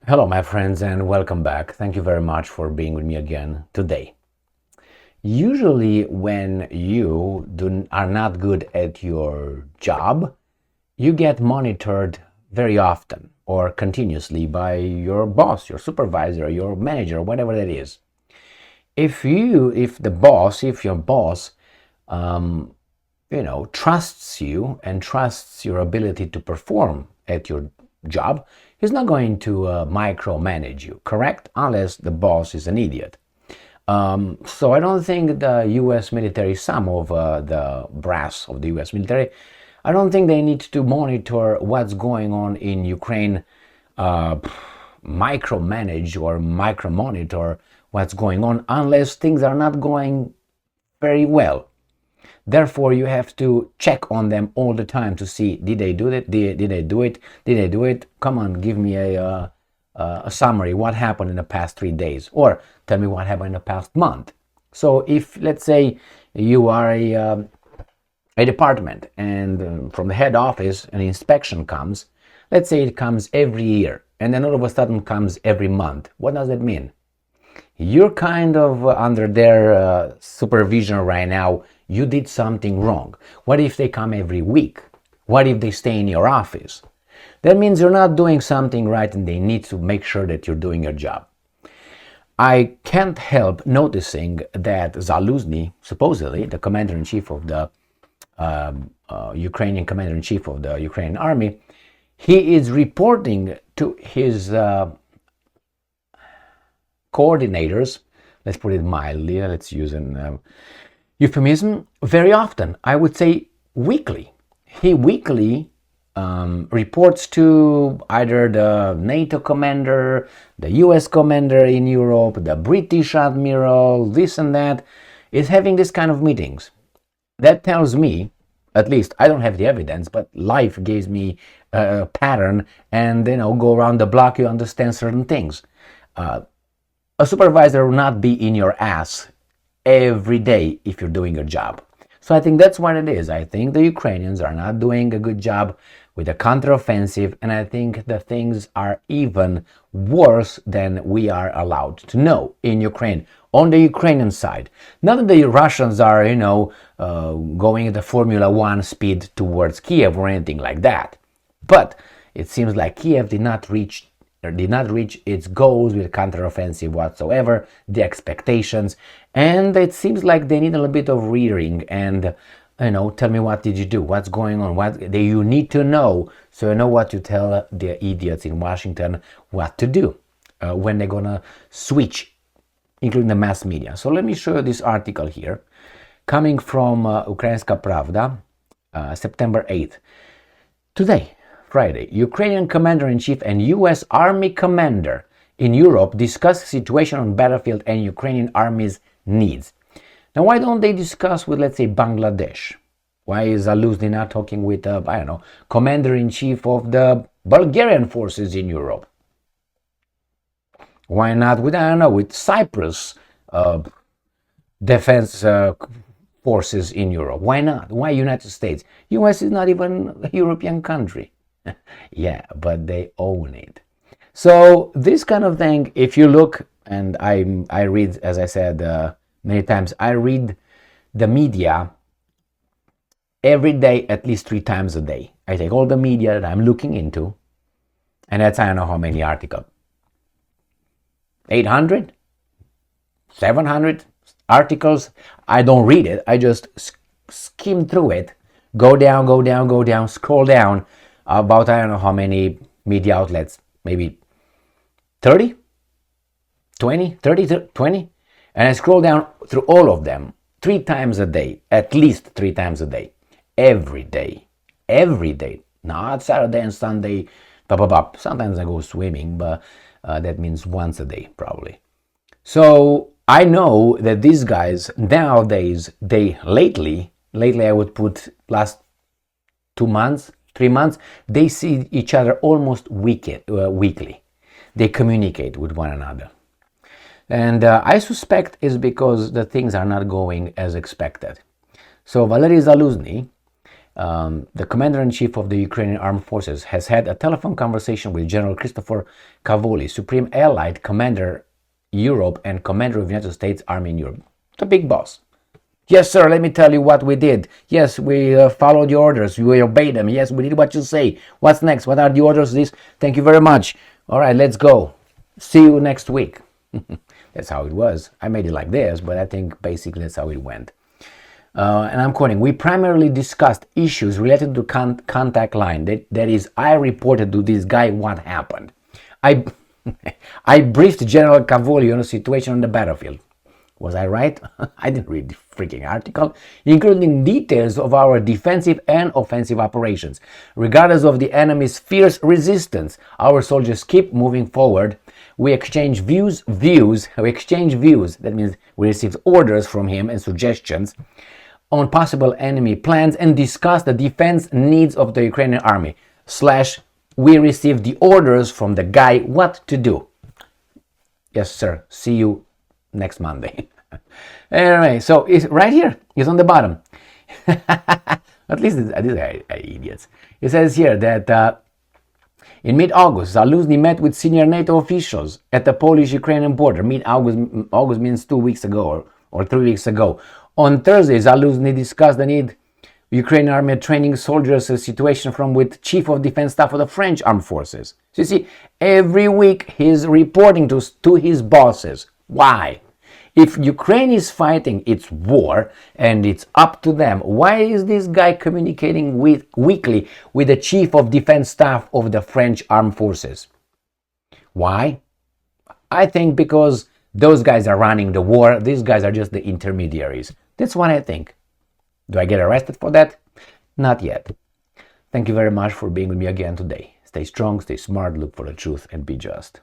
Hello, my friends, and welcome back. Thank you very much for being with me again today. Usually, when are not good at your job, you get monitored very often or continuously by your boss, your supervisor, your manager, whatever that is. If your boss, um, trusts you and trusts your ability to perform at your job, he's not going to micromanage you, correct? Unless the boss is an idiot. So I don't think the U.S. military, some of the brass of the U.S. military, I don't think they need to monitor what's going on in Ukraine, uh, micromanage or micromonitor what's going on unless things are not going very well. Therefore, you have to check on them all the time to see, did they do it? Did they do it? Did they do it? Come on, give me a summary. What happened in the past 3 days? Or tell me what happened in the past month. So if, let's say, you are a department and from the head office an inspection comes, let's say it comes every year and then all of a sudden comes every month. What does that mean? You're kind of under their supervision right now. You did something wrong. What if they come every week? What if they stay in your office? That means you're not doing something right and they need to make sure that you're doing your job. I can't help noticing that Zaluzhnyi, supposedly the commander-in-chief of the Ukrainian commander-in-chief of the Ukrainian army, he is reporting to his coordinators, let's put it mildly, let's use an euphemism, very often. I would say weekly. He weekly reports to either the NATO commander, the US commander in Europe, the British admiral, this and that, is having this kind of meetings. That tells me, at least I don't have the evidence, but life gives me a pattern, and go around the block, you understand certain things. A supervisor will not be in your ass every day if you're doing your job. So I think that's what it is. I think the Ukrainians are not doing a good job with the counteroffensive, and I think the things are even worse than we are allowed to know in Ukraine, on the Ukrainian side. Not that the Russians are, going at the Formula One speed towards Kiev or anything like that, but it seems like Kiev did not reach its goals with counteroffensive whatsoever, the expectations, and it seems like they need a little bit of reading and tell me, what did you do, what's going on, what you need to know, so you know what to tell the idiots in Washington what to do when they're gonna switch, including the mass media. So let me show you this article here coming from Ukrainska Pravda, September 8th. Today, Friday, Ukrainian commander-in-chief and U.S. Army commander in Europe discuss the situation on battlefield and Ukrainian army's needs. Now, why don't they discuss with, let's say, Bangladesh? Why is Zaluzhnyi not talking with, commander-in-chief of the Bulgarian forces in Europe? Why not with, with Cyprus defense forces in Europe? Why not? Why United States? U.S. is not even a European country. Yeah, but they own it. So this kind of thing, if you look, and I read, as I said many times, I read the media every day, at least 3 times a day. I take all the media that I'm looking into, and that's, I don't know how many articles, 800, 700 articles. I don't read it. I just skim through it, go down, scroll down, about, I don't know how many media outlets, maybe 30, 20, 30, 20, and I scroll down through all of them 3 times a day, at least 3 times a day, every day, not Saturday and Sunday, sometimes I go swimming, but that means once a day probably. So I know that these guys nowadays, lately I would put last 2 months, 3 months, they see each other almost weekly. They communicate with one another. And I suspect it's because the things are not going as expected. So Valery Zaluzhnyi the commander-in-chief of the Ukrainian Armed Forces has had a telephone conversation with General Christopher Cavoli, Supreme Allied Commander Europe and Commander of the United States Army in Europe. The big boss. Yes, sir, let me tell you what we did. Yes, we followed your orders. We obeyed them. Yes, we did what you say. What's next? What are the orders? This. Thank you very much. All right, let's go. See you next week. That's how it was. I made it like this, but I think basically that's how it went. And I'm quoting, we primarily discussed issues related to contact line. That is, I reported to this guy what happened. I briefed General Cavoli on the situation on the battlefield. Was I right? I didn't read the freaking article, including details of our defensive and offensive operations. Regardless of the enemy's fierce resistance, our soldiers keep moving forward. We exchange views. That means we received orders from him and suggestions on possible enemy plans and discuss the defense needs of the Ukrainian army. / we received the orders from the guy what to do. Yes, sir. See you next Monday. Anyway, so it's right here. It's on the bottom. At least these are idiots. It says here that in mid-August, Zaluzhnyi met with senior NATO officials at the Polish-Ukrainian border. Mid-August means 2 weeks ago or 3 weeks ago. On Thursday, Zaluzhnyi discussed the need Ukrainian army training soldiers a situation from with Chief of Defense Staff of the French Armed Forces. So you see, every week he's reporting to his bosses. Why? If Ukraine is fighting its war and it's up to them, why is this guy communicating weekly with the Chief of Defense Staff of the French Armed Forces? Why? I think because those guys are running the war, these guys are just the intermediaries. That's what I think. Do I get arrested for that? Not yet. Thank you very much for being with me again today. Stay strong, stay smart, look for the truth, and be just.